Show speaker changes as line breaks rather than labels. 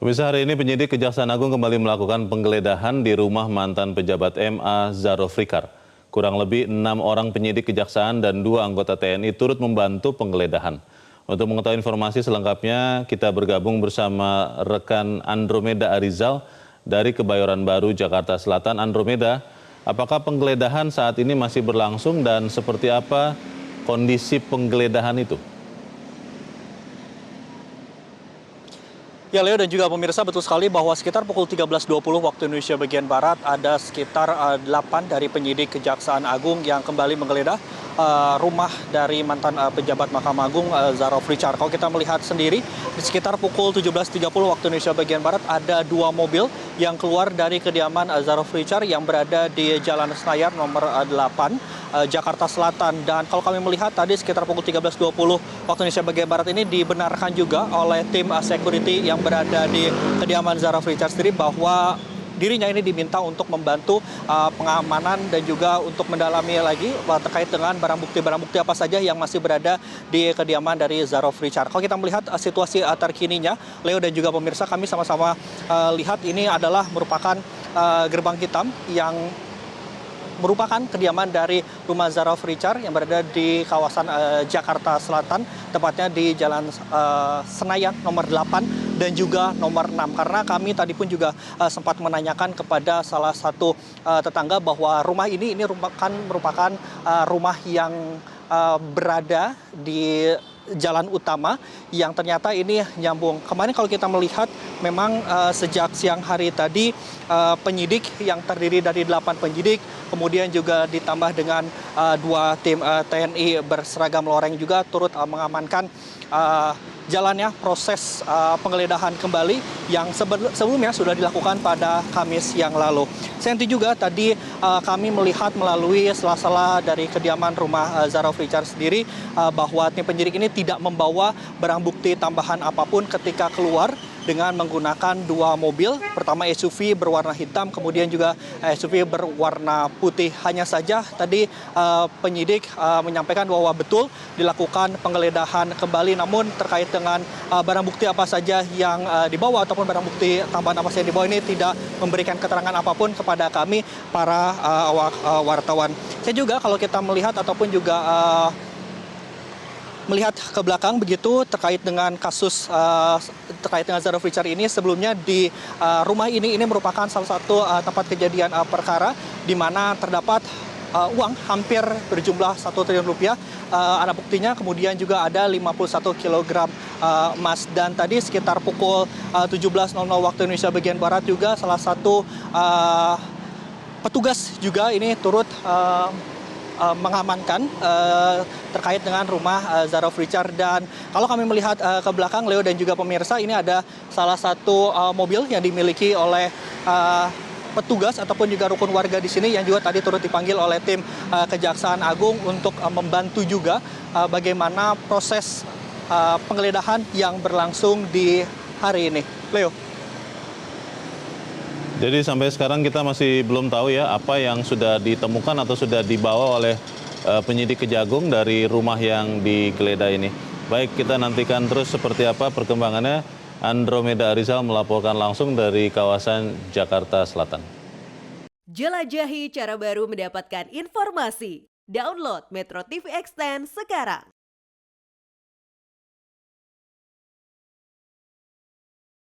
Pemirsa, hari ini penyidik Kejaksaan Agung kembali melakukan penggeledahan di rumah mantan pejabat MA Zaro Frikar. Kurang lebih 6 orang penyidik Kejaksaan dan 2 anggota TNI turut membantu penggeledahan. Untuk mengetahui informasi selengkapnya, kita bergabung bersama rekan Andromeda Arizal dari Kebayoran Baru, Jakarta Selatan. Andromeda, apakah penggeledahan saat ini masih berlangsung dan seperti apa kondisi penggeledahan itu?
Ya Leo dan juga pemirsa, betul sekali bahwa sekitar pukul 13.20 waktu Indonesia bagian Barat ada sekitar 8 dari penyidik Kejaksaan Agung yang kembali menggeledah rumah dari mantan pejabat Mahkamah Agung Zaro Frikar. Kalau kita melihat sendiri di sekitar pukul 17.30 waktu Indonesia bagian Barat ada 2 mobil yang keluar dari kediaman Zaro Frikar yang berada di Jalan Senayan nomor 8 Jakarta Selatan. Dan kalau kami melihat tadi sekitar pukul 13.20 waktu Indonesia bagian Barat ini dibenarkan juga oleh tim security yang berada di kediaman Zaro Frikar sendiri bahwa dirinya ini diminta untuk membantu pengamanan dan juga untuk mendalami lagi terkait dengan barang bukti apa saja yang masih berada di kediaman dari Zaro Frikar. Kalau kita melihat situasi terkininya, Leo dan juga pemirsa, kami sama-sama lihat ini adalah merupakan gerbang hitam yang merupakan kediaman dari rumah Zaro Frikar yang berada di kawasan Jakarta Selatan, tepatnya di Jalan Senayan nomor 8 dan juga nomor 6. Karena kami tadi pun juga sempat menanyakan kepada salah satu tetangga bahwa rumah ini merupakan rumah yang berada di jalan utama yang ternyata ini nyambung. Kemarin kalau kita melihat memang sejak siang hari tadi penyidik yang terdiri dari 8 penyidik, kemudian juga ditambah dengan 2 tim TNI berseragam loreng juga turut mengamankan jalannya proses penggeledahan kembali yang sebelumnya sudah dilakukan pada Kamis yang lalu. Senti juga tadi kami melihat melalui sela-sela dari kediaman rumah Zaro Frikar sendiri bahwa tim penyidik ini tidak membawa barang bukti tambahan apapun ketika keluar dengan menggunakan 2 mobil. Pertama SUV berwarna hitam, kemudian juga SUV berwarna putih. Hanya saja tadi penyidik menyampaikan bahwa betul dilakukan penggeledahan kembali, namun terkait dengan barang bukti apa saja yang dibawa ataupun barang bukti tambahan apa saja yang dibawa ini tidak memberikan keterangan apapun kepada kami para wartawan. Saya juga kalau kita melihat ataupun juga melihat ke belakang begitu terkait dengan kasus terkait dengan Zaro Frikar ini, sebelumnya di rumah ini merupakan salah satu tempat kejadian perkara di mana terdapat uang hampir berjumlah 1 triliun rupiah. Ada buktinya, kemudian juga ada 51 kg emas. Dan tadi sekitar pukul 17.00 waktu Indonesia bagian Barat juga salah satu petugas juga ini turut mengamankan terkait dengan rumah Zaro Frikar. Dan kalau kami melihat ke belakang, Leo dan juga pemirsa, ini ada salah satu mobil yang dimiliki oleh petugas ataupun juga rukun warga di sini yang juga tadi turut dipanggil oleh tim Kejaksaan Agung untuk membantu juga bagaimana proses penggeledahan yang berlangsung di hari ini. Leo.
Jadi sampai sekarang kita masih belum tahu ya apa yang sudah ditemukan atau sudah dibawa oleh penyidik Kejagung dari rumah yang digeledah ini. Baik, kita nantikan terus seperti apa perkembangannya. Andromeda Arizal melaporkan langsung dari kawasan Jakarta Selatan.
Jelajahi cara baru mendapatkan informasi. Download Metro TV Extend sekarang.